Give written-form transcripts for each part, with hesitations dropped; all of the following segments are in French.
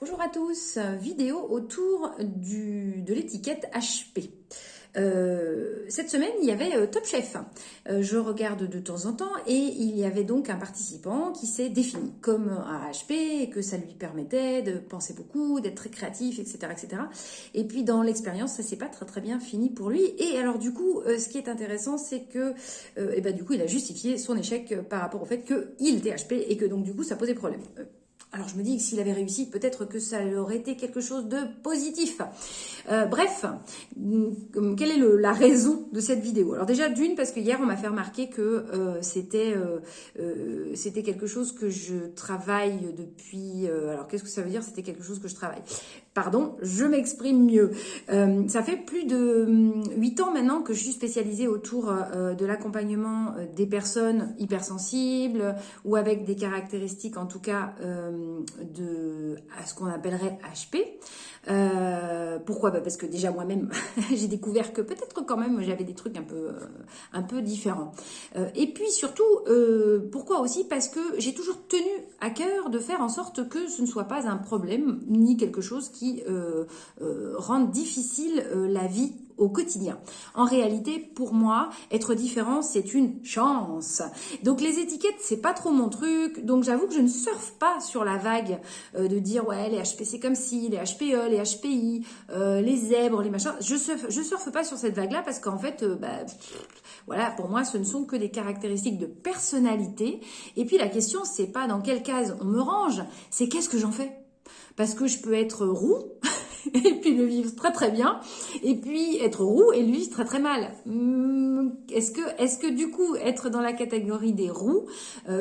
Bonjour à tous, vidéo autour de l'étiquette HP. Cette semaine, il y avait Top Chef. Je regarde de temps en temps et il y avait donc un participant qui s'est défini comme un HP et que ça lui permettait de penser beaucoup, d'être très créatif, etc., etc. Et puis dans l'expérience, ça s'est pas très bien fini pour lui. Et alors du coup, ce qui est intéressant, c'est que du coup, il a justifié son échec par rapport au fait qu'il était HP et que donc du coup, ça posait problème. Alors je me dis que s'il avait réussi, peut-être que ça aurait été quelque chose de positif. Bref, quelle est la raison de cette vidéo? Alors déjà d'une, parce que hier on m'a fait remarquer que c'était quelque chose que je travaille depuis... alors qu'est-ce que ça veut dire? C'était quelque chose que je travaille. Pardon, je m'exprime mieux. Ça fait plus de 8 ans maintenant que je suis spécialisée autour de l'accompagnement des personnes hypersensibles ou avec des caractéristiques en tout cas à ce qu'on appellerait HP. Pourquoi? Parce que déjà moi-même j'ai découvert que peut-être quand même j'avais des trucs un peu différents. Et puis surtout, pourquoi aussi? Parce que j'ai toujours tenu à cœur de faire en sorte que ce ne soit pas un problème ni quelque chose qui rende difficile la vie au quotidien. En réalité, pour moi, être différent, c'est une chance. Donc les étiquettes, c'est pas trop mon truc. Donc j'avoue que je ne surfe pas sur la vague de dire ouais, les HP c'est comme ci, les HPE, les HPI, les zèbres, les machins. Je surfe pas sur cette vague-là parce qu'en fait, voilà, pour moi, ce ne sont que des caractéristiques de personnalité. Et puis la question, c'est pas dans quelle case on me range, c'est qu'est-ce que j'en fais. Parce que je peux être roux et puis le vivre très bien, et puis être roux et le vivre très mal. Est-ce que du coup être dans la catégorie des roux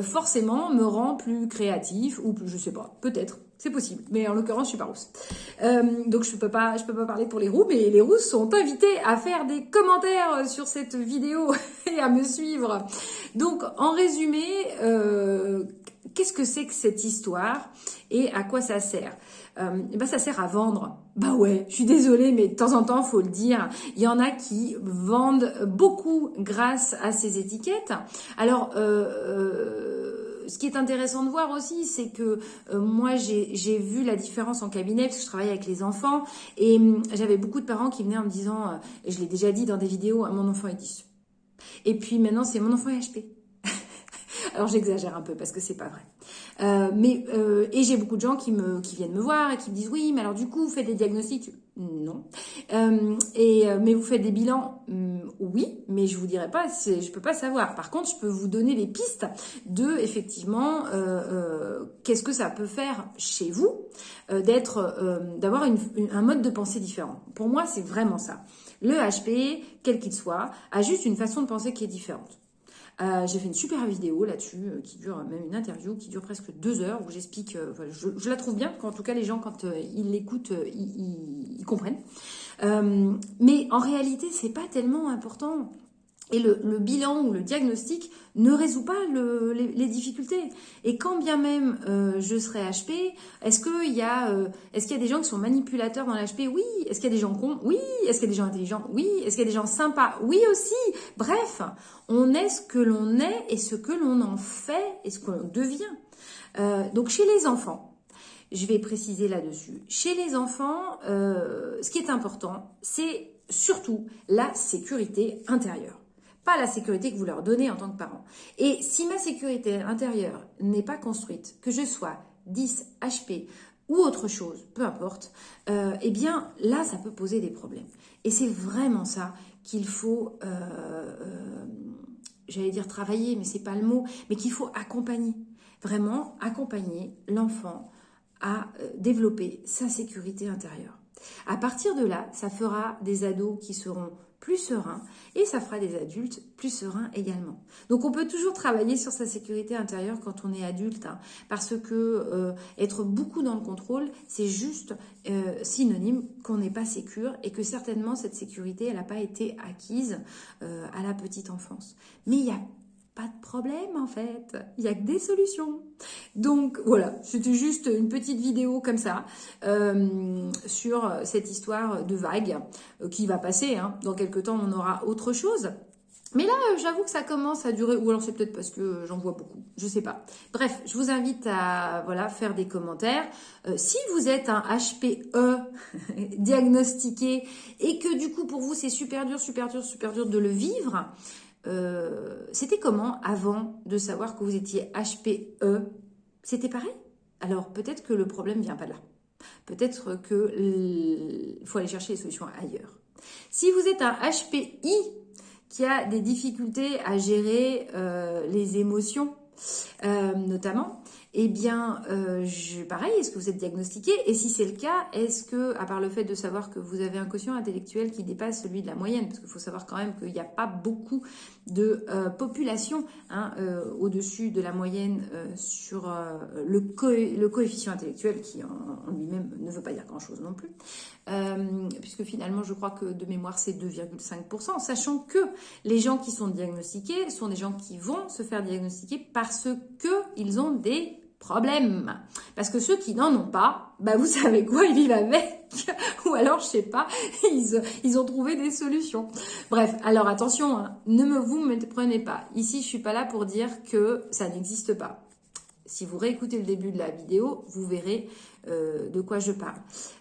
forcément me rend plus créatif ou plus, je sais pas, peut-être. C'est possible, mais en l'occurrence, je suis pas rousse. Donc je peux pas parler pour les roux, mais les rousses sont invités à faire des commentaires sur cette vidéo et à me suivre. Donc en résumé, qu'est-ce que c'est que cette histoire et à quoi ça sert? Ça sert à vendre. Bah ouais, je suis désolée, mais de temps en temps, faut le dire, il y en a qui vendent beaucoup grâce à ces étiquettes. Alors, ce qui est intéressant de voir aussi, c'est que moi, j'ai vu la différence en cabinet, parce que je travaille avec les enfants, et j'avais beaucoup de parents qui venaient en me disant, et je l'ai déjà dit dans des vidéos, mon enfant est 10. Et puis maintenant, c'est mon enfant est HP. Alors j'exagère un peu parce que c'est pas vrai. Et j'ai beaucoup de gens qui viennent me voir et qui me disent oui, mais alors du coup, vous faites des diagnostics? Non. Mais vous faites des bilans? Oui, mais je vous dirai pas, je peux pas savoir. Par contre, je peux vous donner les pistes de effectivement qu'est-ce que ça peut faire chez vous d'avoir un mode de pensée différent. Pour moi, c'est vraiment ça. Le HP, quel qu'il soit, a juste une façon de penser qui est différente. J'ai fait une super vidéo là-dessus qui dure, même une interview qui dure presque 2 heures où j'explique, je la trouve bien, en tout cas les gens quand ils l'écoutent, ils comprennent. Mais en réalité, c'est pas tellement important. Et le bilan ou le diagnostic ne résout pas les difficultés. Et quand bien même je serai HP, est-ce qu'il y a des gens qui sont manipulateurs dans l'HP? Oui. Est-ce qu'il y a des gens cons? Oui. Est-ce qu'il y a des gens intelligents? Oui. Est-ce qu'il y a des gens sympas? Oui aussi. Bref, on est ce que l'on est et ce que l'on en fait et ce que l'on devient. Donc chez les enfants, je vais préciser là-dessus. Chez les enfants, ce qui est important, c'est surtout la sécurité intérieure. Pas la sécurité que vous leur donnez en tant que parent. Et si ma sécurité intérieure n'est pas construite, que je sois 10, HP ou autre chose, peu importe, eh bien là, ça peut poser des problèmes. Et c'est vraiment ça qu'il faut, j'allais dire travailler, mais c'est pas le mot, mais qu'il faut accompagner. Vraiment accompagner l'enfant à développer sa sécurité intérieure. À partir de là, ça fera des ados qui seront plus sereins et ça fera des adultes plus sereins également. Donc on peut toujours travailler sur sa sécurité intérieure quand on est adulte, parce que être beaucoup dans le contrôle, c'est juste synonyme qu'on n'est pas sécure et que certainement cette sécurité, elle n'a pas été acquise à la petite enfance. Mais il y a pas de problème en fait, il n'y a que des solutions. Donc voilà, c'était juste une petite vidéo comme ça sur cette histoire de vague qui va passer. Dans quelques temps, on aura autre chose. Mais là, j'avoue que ça commence à durer, ou alors c'est peut-être parce que j'en vois beaucoup, je sais pas. Bref, je vous invite à faire des commentaires. Si vous êtes un HPE diagnostiqué et que du coup pour vous c'est super dur, super dur, super dur de le vivre, c'était comment avant de savoir que vous étiez HPE? C'était pareil? Alors peut-être que le problème vient pas de là. Peut-être qu'il faut aller chercher les solutions ailleurs. Si vous êtes un HPI qui a des difficultés à gérer les émotions, notamment, eh bien, pareil, est-ce que vous êtes diagnostiqué? Et si c'est le cas, est-ce que, à part le fait de savoir que vous avez un quotient intellectuel qui dépasse celui de la moyenne, parce qu'il faut savoir quand même qu'il n'y a pas beaucoup de population au-dessus de la moyenne sur le coefficient intellectuel, qui en lui-même ne veut pas dire grand-chose non plus, puisque finalement, je crois que de mémoire, c'est 2,5%, sachant que les gens qui sont diagnostiqués sont des gens qui vont se faire diagnostiquer parce qu'ils ont des problèmes. Parce que ceux qui n'en ont pas, bah vous savez quoi, ils vivent avec. Ou alors, je sais pas, ils ont trouvé des solutions. Bref, alors attention, hein, vous me prenez pas. Ici, je suis pas là pour dire que ça n'existe pas. Si vous réécoutez le début de la vidéo, vous verrez de quoi je parle.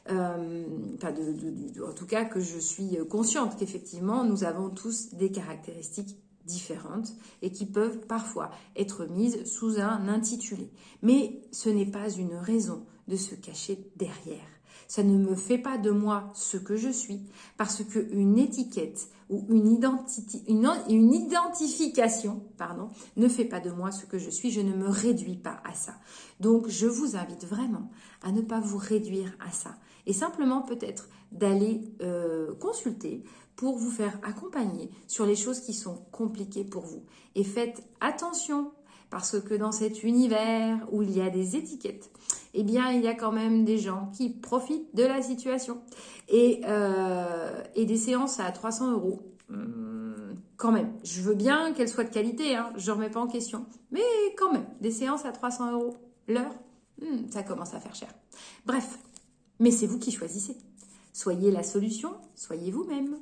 En tout cas, que je suis consciente qu'effectivement, nous avons tous des caractéristiques différentes et qui peuvent parfois être mises sous un intitulé. Mais ce n'est pas une raison de se cacher derrière. Ça ne me fait pas de moi ce que je suis, parce qu'une étiquette ou une identification ne fait pas de moi ce que je suis. Je ne me réduis pas à ça. Donc, je vous invite vraiment à ne pas vous réduire à ça. Et simplement peut-être d'aller consulter pour vous faire accompagner sur les choses qui sont compliquées pour vous. Et faites attention, parce que dans cet univers où il y a des étiquettes, eh bien, il y a quand même des gens qui profitent de la situation. Et des séances à 300 €, quand même. Je veux bien qu'elles soient de qualité, hein, je ne remets pas en question. Mais quand même, des séances à 300 € l'heure, ça commence à faire cher. Bref, mais c'est vous qui choisissez. Soyez la solution, soyez vous-même.